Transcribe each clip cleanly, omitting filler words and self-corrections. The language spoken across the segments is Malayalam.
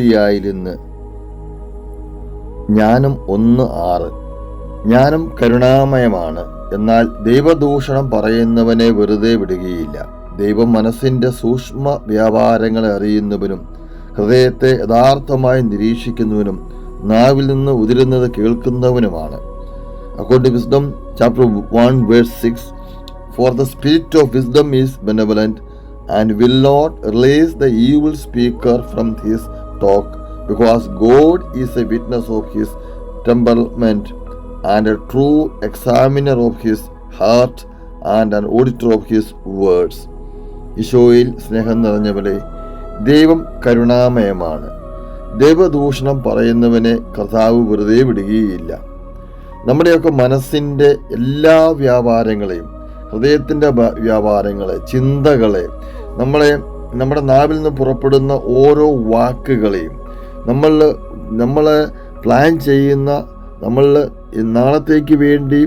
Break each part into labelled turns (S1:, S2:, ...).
S1: മതിയായിരുന്നു. ജ്ഞാനം 1:6. ജ്ഞാനം കരുണാമയമാണ്, എന്നാൽ ദൈവദൂഷണം പറയുന്നവനെ വെറുതെ വിടുകയില്ല. ദൈവം മനസ്സിന്റെ സൂക്ഷ്മ വ്യാപാരങ്ങളെ അറിയുന്നവനും ഹൃദയത്തെ യഥാർത്ഥമായി നിരീക്ഷിക്കുന്നവനും നാവിൽ നിന്ന് ഉതിരുന്നത് കേൾക്കുന്നവനുമാണ്. According to Wisdom chapter 1 verse 6, for the spirit of wisdom is benevolent and will not release the evil speaker from his talk, because God is a witness of his temperament and a true examiner of his heart and an auditor of his words. ഈശോയിൽ സ്നേഹം നിറഞ്ഞവരെ, ദൈവം കരുണാമയമാണ്. ദൈവദൂഷണം പറയുന്നവനെ കർത്താവ് വെറുതെ വിടുകയില്ല. നമ്മുടെയൊക്കെ മനസ്സിൻ്റെ എല്ലാ വ്യാപാരങ്ങളെയും, ഹൃദയത്തിൻ്റെ വ്യാപാരങ്ങളെ, ചിന്തകളെ, നമ്മുടെ നാവിൽ നിന്ന് പുറപ്പെടുന്ന ഓരോ വാക്കുകളെയും, നമ്മൾ പ്ലാൻ ചെയ്യുന്ന, നമ്മൾ നാളത്തേക്ക് വേണ്ടി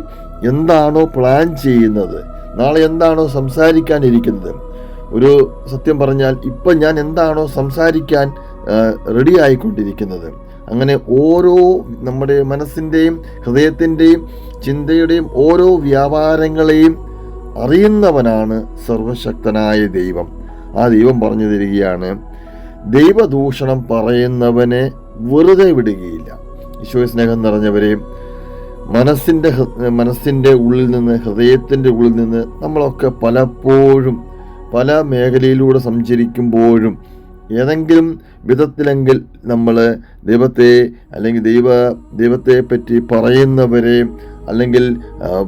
S1: എന്താണോ പ്ലാൻ ചെയ്യുന്നത്, നാളെ എന്താണോ സംസാരിക്കാനിരിക്കുന്നത്, ഒരു സത്യം പറഞ്ഞാൽ ഇപ്പം ഞാൻ എന്താണോ സംസാരിക്കാൻ റെഡി ആയിക്കൊണ്ടിരിക്കുന്നത്, അങ്ങനെ ഓരോ നമ്മുടെ മനസ്സിൻ്റെയും ഹൃദയത്തിൻ്റെയും ചിന്തയുടെയും ഓരോ വ്യാപാരങ്ങളെയും അറിയുന്നവനാണ് സർവശക്തനായ ദൈവം. ആ ദൈവം പറഞ്ഞു തരികയാണ്, ദൈവദൂഷണം പറയുന്നവനെ വെറുതെ വിടുകയില്ല. ഈശോ സ്നേഹം നിറഞ്ഞവരെ, മനസ്സിൻ്റെ ഉള്ളിൽ നിന്ന്, ഹൃദയത്തിൻ്റെ ഉള്ളിൽ നിന്ന് നമ്മളൊക്കെ പലപ്പോഴും പല മേഖലയിലൂടെ സഞ്ചരിക്കുമ്പോഴും ഏതെങ്കിലും വിധത്തിലെങ്കിൽ നമ്മൾ ദൈവത്തെ അല്ലെങ്കിൽ ദൈവത്തെ പറ്റി പറയുന്നവരെ, അല്ലെങ്കിൽ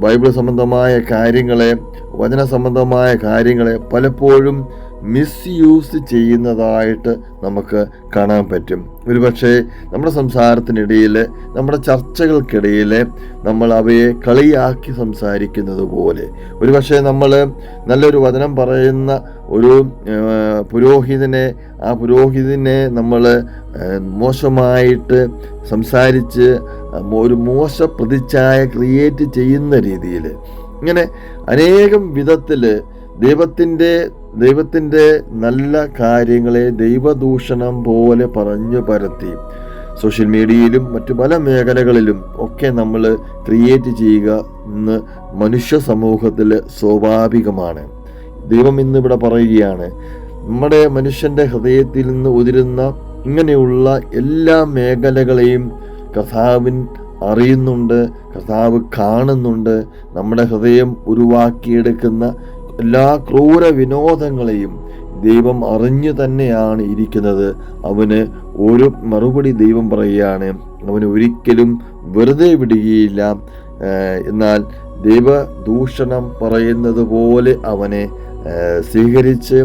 S1: ബൈബിൾ സംബന്ധമായ കാര്യങ്ങളെ, വചന സംബന്ധമായ കാര്യങ്ങളെ പലപ്പോഴും മിസ്യൂസ് ചെയ്യുന്നതായിട്ട് നമുക്ക് കാണാൻ പറ്റും. ഒരുപക്ഷെ നമ്മുടെ സംസാരത്തിനിടയിൽ, നമ്മുടെ ചർച്ചകൾക്കിടയിൽ നമ്മൾ അവയെ കളിയാക്കി സംസാരിക്കുന്നത് പോലെ, ഒരുപക്ഷെ നമ്മൾ നല്ലൊരു വചനം പറയുന്ന ഒരു പുരോഹിതനെ, ആ പുരോഹിതനെ നമ്മൾ മോശമായിട്ട് സംസാരിച്ച് ഒരു മോശ പ്രതിച്ഛായ ക്രിയേറ്റ് ചെയ്യുന്ന രീതിയിൽ, ഇങ്ങനെ അനേകം വിധത്തിൽ ദൈവത്തിൻ്റെ നല്ല കാര്യങ്ങളെ ദൈവദൂഷണം പോലെ പറഞ്ഞു പരത്തി സോഷ്യൽ മീഡിയയിലും മറ്റു പല മേഖലകളിലും ഒക്കെ നമ്മൾ ക്രിയേറ്റ് ചെയ്യുക ഇന്ന് മനുഷ്യ സമൂഹത്തിൽ സ്വാഭാവികമാണ്. ദൈവം ഇന്നിവിടെ പറയുകയാണ്, നമ്മുടെ മനുഷ്യൻ്റെ ഹൃദയത്തിൽ നിന്ന് ഉതിരുന്ന ഇങ്ങനെയുള്ള എല്ലാ മേഖലകളെയും കർത്താവിൻ അറിയുന്നുണ്ട്, കർത്താവ് കാണുന്നുണ്ട്. നമ്മുടെ ഹൃദയം ഉരുവാക്കിയെടുക്കുന്ന എല്ലാ ക്രൂര വിനോദങ്ങളെയും ദൈവം അറിഞ്ഞു തന്നെയാണ് ഇരിക്കുന്നത്. അവന് ഒരു മറുപടി ദൈവം പറയുകയാണ്, അവന് ഒരിക്കലും വെറുതെ വിടുകയില്ല. എന്നാൽ ദൈവദൂഷണം പറയുന്നത് പോലെ അവനെ സ്വീകരിച്ച്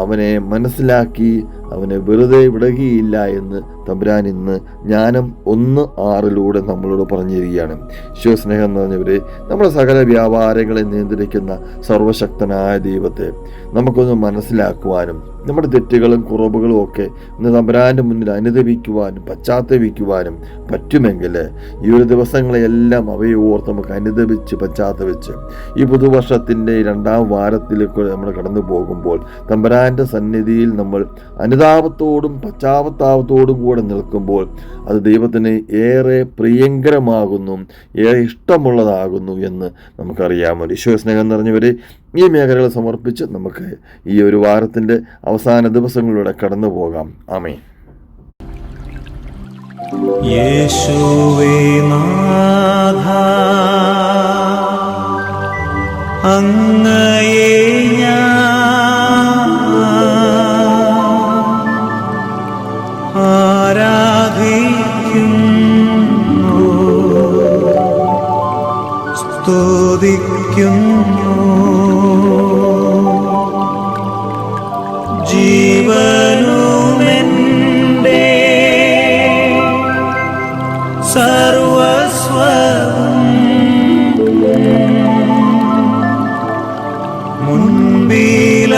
S1: അവനെ മനസ്സിലാക്കി അവനെ വെറുതെ വിടുകയില്ല എന്ന് തമ്പുരാൻ ഇന്ന് ജ്ഞാനം 1:6 നമ്മളോട് പറഞ്ഞിരിക്കുകയാണ്. ഈശോസ്നേഹം നിറഞ്ഞവരെ, നമ്മുടെ സകല വ്യാപാരങ്ങളെ നിയന്ത്രിക്കുന്ന സർവശക്തനായ ദൈവത്തെ നമുക്കൊന്ന് മനസ്സിലാക്കുവാനും നമ്മുടെ തെറ്റുകളും കുറവുകളും ഒക്കെ ഇന്ന് തമ്പുരാൻ്റെ മുന്നിൽ അനുദപിക്കുവാനും പശ്ചാത്തപിക്കുവാനും പറ്റുമെങ്കിൽ ഈ ഒരു ദിവസങ്ങളെയെല്ലാം അവയെ ഓർത്ത് നമുക്ക് അനുദപിച്ച് പശ്ചാത്തപിച്ച് ഈ പുതുവർഷത്തിൻ്റെ 2ാം വാരത്തിലേക്ക് നമ്മൾ കടന്നു പോകുമ്പോൾ തമ്പുരാൻ്റെ സന്നിധിയിൽ നമ്മൾ അനുതാപത്തോടും പശ്ചാത്താപത്തോടും കൂടെ നിൽക്കുമ്പോൾ അത് ദൈവത്തിന് ഏറെ പ്രിയങ്കരമാകുന്നു, ഏറെ ഇഷ്ടമുള്ളതാകുന്നു എന്ന് നമുക്കറിയാമല്ലോ. ഈശോ സ്നേഹം നിറഞ്ഞവരെ, ഈ മേഖലകൾ സമർപ്പിച്ച് നമുക്ക് ഈ ഒരു വാരത്തിൻ്റെ അവസാന ദിവസങ്ങളിലൂടെ കടന്നു പോകാം. ആമേൻ.
S2: യേശുവേ നാഥ, അങ്ങയെ ആരാധിക്കുന്നു, സ്തുതിക്കുന്നു. ജീവനുമെൻ്റെ സർവസ്വം മുൻപില